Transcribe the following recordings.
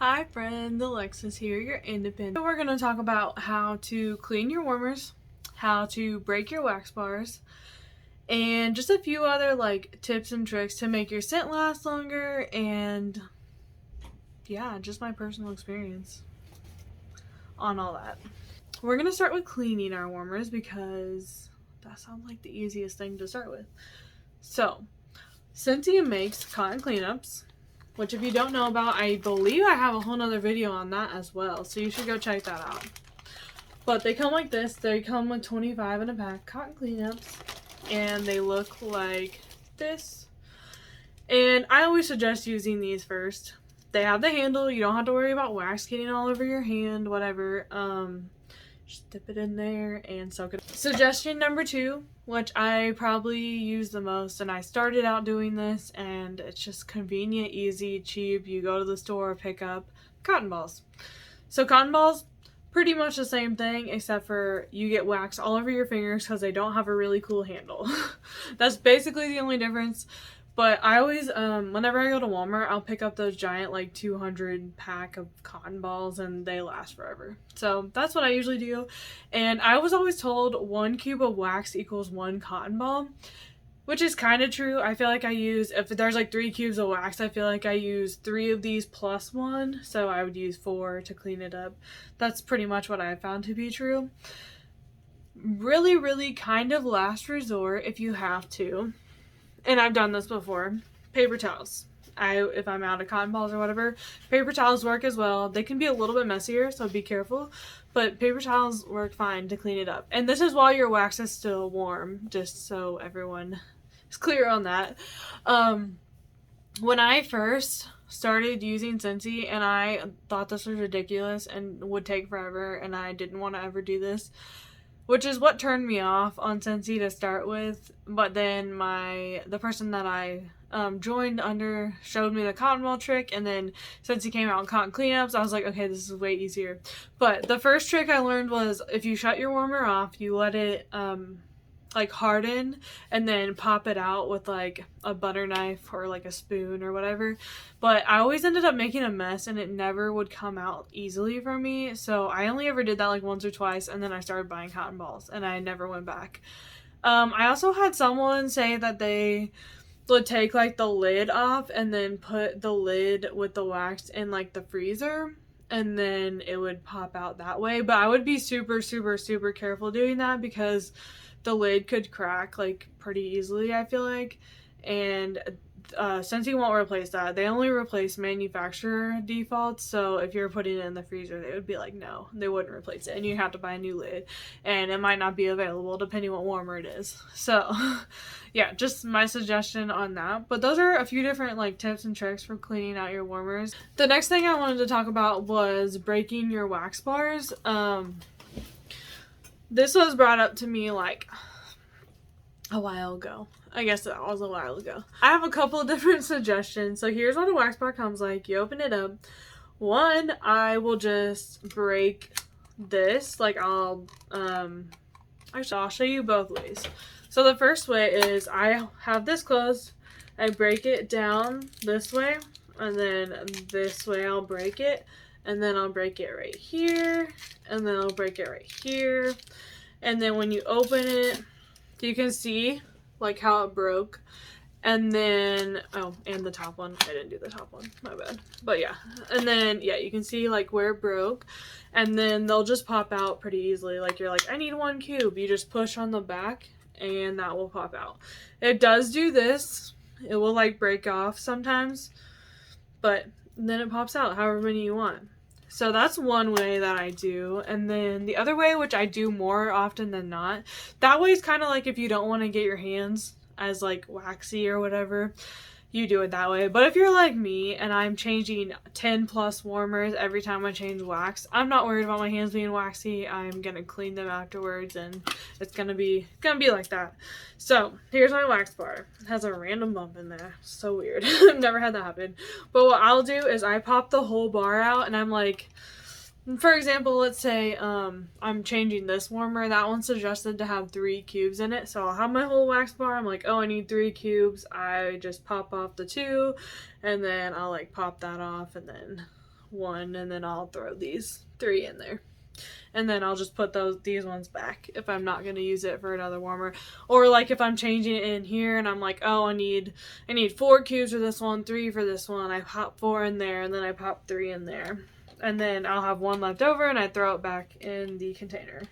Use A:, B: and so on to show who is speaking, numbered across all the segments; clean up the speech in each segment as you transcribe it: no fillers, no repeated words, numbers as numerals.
A: Hi friend, Alexis here, your independent. So we're going to talk about how to clean your warmers, how to break your wax bars, and just a few other tips and tricks to make your scent last longer, and yeah, just my personal experience on all that. We're going to start with cleaning our warmers because that sounds like the easiest thing to start with. So, Scentsy makes cotton cleanups, which if you don't know about, I believe I have a whole nother video on that as well, so you should go check that out. But they come like this. They come with 25 in a pack cotton cleanups, and they look like this. And I always suggest using these first. They have the handle. You don't have to worry about wax getting all over your hand, whatever. Just dip it in there and soak it. Suggestion number 2, which I probably use the most, and I started out doing this, and it's just convenient, easy, cheap. You go to the store, pick up cotton balls. So cotton balls, pretty much the same thing, except for you get wax all over your fingers because they don't have a really cool handle. That's basically the only difference. But I always, whenever I go to Walmart, I'll pick up those giant 200 pack of cotton balls, and they last forever. So that's what I usually do. And I was always told 1 cube of wax equals 1 cotton ball, which is kind of true. I feel like I use, if there's 3 cubes of wax, I feel like I use 3 of these plus 1. So I would use 4 to clean it up. That's pretty much what I found to be true. Really, really kind of last resort if you have to. And I've done this before, paper towels. If I'm out of cotton balls or whatever, paper towels work as well. They can be a little bit messier, so be careful, but paper towels work fine to clean it up. And this is while your wax is still warm, just so everyone is clear on that. When I first started using Scentsy, and I thought this was ridiculous and would take forever, and I didn't want to ever do this, which is what turned me off on Scentsy to start with. But then the person that I joined under showed me the cotton ball trick, and then Scentsy came out in cotton cleanups, I was like, okay, this is way easier. But the first trick I learned was if you shut your warmer off, you let it harden, and then pop it out with a butter knife or a spoon or whatever. But I always ended up making a mess, and it never would come out easily for me, so I only ever did that once or twice, and then I started buying cotton balls, and I never went back. I also had someone say that they would take the lid off and then put the lid with the wax in the freezer, and then it would pop out that way. But I would be super, super, super careful doing that because the lid could crack pretty easily, I feel like. And Scentsy won't replace that. They only replace manufacturer defaults, so if you're putting it in the freezer, they would be like, no, they wouldn't replace it, and you have to buy a new lid, and it might not be available depending what warmer it is. So yeah, just my suggestion on that. But those are a few different tips and tricks for cleaning out your warmers. The next thing I wanted to talk about was breaking your wax bars. This was brought up to me a while ago. I guess that was a while ago. I have a couple of different suggestions. So here's what a wax bar comes like. You open it up. One, I will just break this. I'll show you both ways. So the first way is I have this closed. I break it down this way, and then this way I'll break it, and then I'll break it right here, and then I'll break it right here. And then when you open it, you can see how it broke. And then, oh, and the top one. I didn't do the top one, my bad. But yeah, and then yeah, you can see where it broke, and then they'll just pop out pretty easily. You're I need 1 cube. You just push on the back, and that will pop out. It does do this. It will break off sometimes, but then it pops out however many you want. So that's one way that I do. And then the other way, which I do more often than not, that way is kind of if you don't want to get your hands as waxy or whatever, you do it that way. But if you're like me and I'm changing 10 plus warmers every time I change wax, I'm not worried about my hands being waxy. I'm gonna clean them afterwards, and it's gonna be like that. So here's my wax bar. It has a random bump in there. So weird. I've never had that happen. But what I'll do is I pop the whole bar out, and I'm for example, let's say I'm changing this warmer. That one's suggested to have 3 cubes in it. So I'll have my whole wax bar. I'm oh, I need 3 cubes. I just pop off the 2, and then I'll pop that off, and then one, and then I'll throw these 3 in there. And then I'll just put these ones back if I'm not going to use it for another warmer. Or like if I'm changing it in here and I'm like, oh, I need 4 cubes for this one, 3 for this one. I pop 4 in there, and then I pop 3 in there. And then I'll have 1 left over, and I throw it back in the container.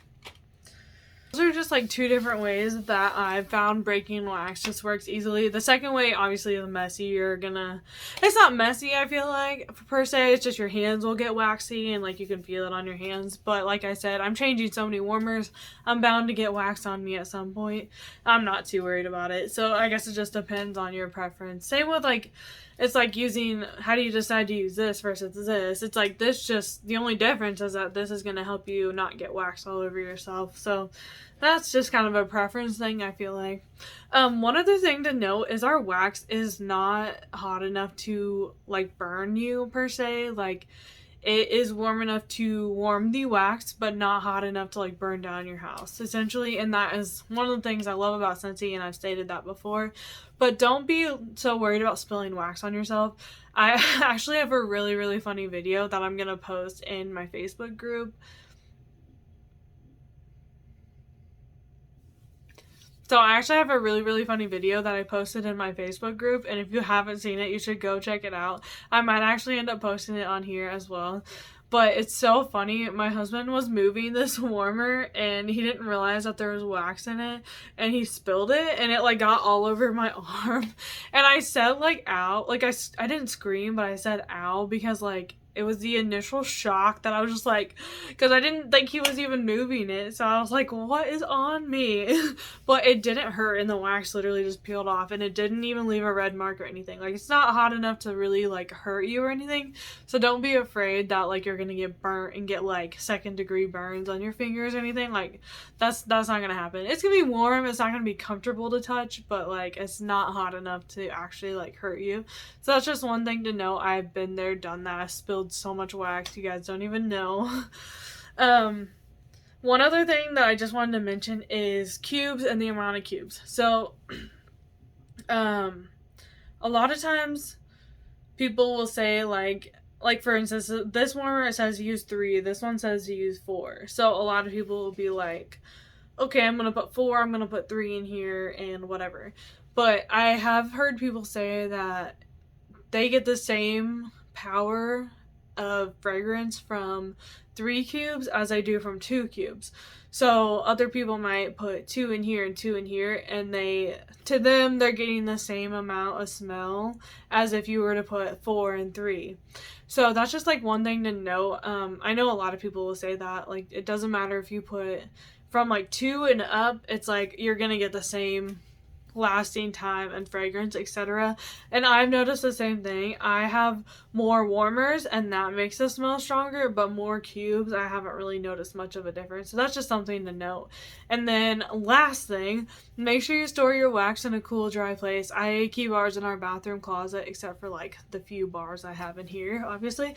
A: Those are just like 2 different ways that I've found breaking wax just works easily. The second way obviously is messy. It's not messy, I feel like, per se. It's just your hands will get waxy and like you can feel it on your hands. But like I said, I'm changing so many warmers, I'm bound to get wax on me at some point. I'm not too worried about it. So I guess it just depends on your preference. Same with like, it's like using, how do you decide to use this versus this? It's like this, just the only difference is that this is going to help you not get wax all over yourself. So that's just kind of a preference thing, I feel like. One other thing to note is our wax is not hot enough to like burn you per se. Like, it is warm enough to warm the wax, but not hot enough to like burn down your house, essentially. And that is one of the things I love about Scentsy, and I've stated that before. But don't be so worried about spilling wax on yourself. I actually have a really, really funny video that I'm going to post in my Facebook group. So I actually have a really, really funny video that I posted in my Facebook group, and if you haven't seen it, you should go check it out. I might actually end up posting it on here as well. But it's so funny. My husband was moving this warmer and he didn't realize that there was wax in it, and he spilled it, and it like got all over my arm. And I said like ow, like I didn't scream, but I said ow, because like it was the initial shock that I was just like, because I didn't think he was even moving it. So I was like, what is on me? But it didn't hurt, and the wax literally just peeled off, and it didn't even leave a red mark or anything. Like, it's not hot enough to really like hurt you or anything. So don't be afraid that like you're gonna get burnt and get like 2nd-degree burns on your fingers or anything. Like, that's not gonna happen. It's gonna be warm, it's not gonna be comfortable to touch, but like it's not hot enough to actually like hurt you. So that's just one thing to know. I've been there, done that. I spilled so much wax, you guys don't even know. One other thing that I just wanted to mention is cubes and the amount of cubes. So a lot of times people will say like for instance, this warmer, it says use 3, this one says use 4. So a lot of people will be like, okay, I'm gonna put 4, I'm gonna put 3 in here and whatever. But I have heard people say that they get the same power of fragrance from 3 cubes as I do from 2 cubes. So other people might put 2 in here and 2 in here, and to them they're getting the same amount of smell as if you were to put 4 and 3. So that's just like one thing to note. I know a lot of people will say that like it doesn't matter if you put from like 2 and up, it's like you're gonna get the same lasting time and fragrance, etc. And I've noticed the same thing. I have more warmers and that makes the smell stronger, but more cubes, I haven't really noticed much of a difference. So that's just something to note. And then last thing, make sure you store your wax in a cool, dry place. I keep ours in our bathroom closet, except for like the few bars I have in here, obviously.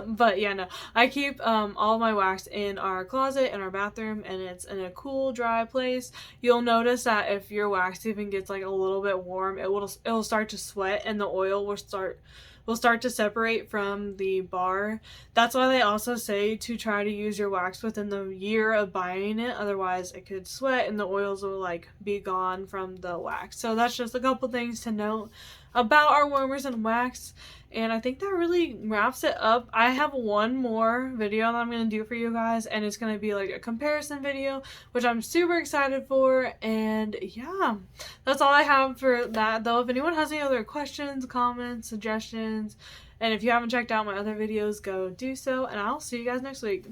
A: But yeah, no, I keep all of my wax in our closet in our bathroom, and it's in a cool, dry place. You'll notice that if your wax even gets like a little bit warm, it'll start to sweat, and the oil will start to separate from the bar. That's why they also say to try to use your wax within the year of buying it, otherwise it could sweat and the oils will like be gone from the wax. So that's just a couple things to note about our warmers and wax, and I think that really wraps it up. I have one more video that I'm going to do for you guys, and it's going to be like a comparison video, which I'm super excited for. And yeah, that's all I have for that though. If anyone has any other questions, comments, suggestions, and if you haven't checked out my other videos, go do so, and I'll see you guys next week.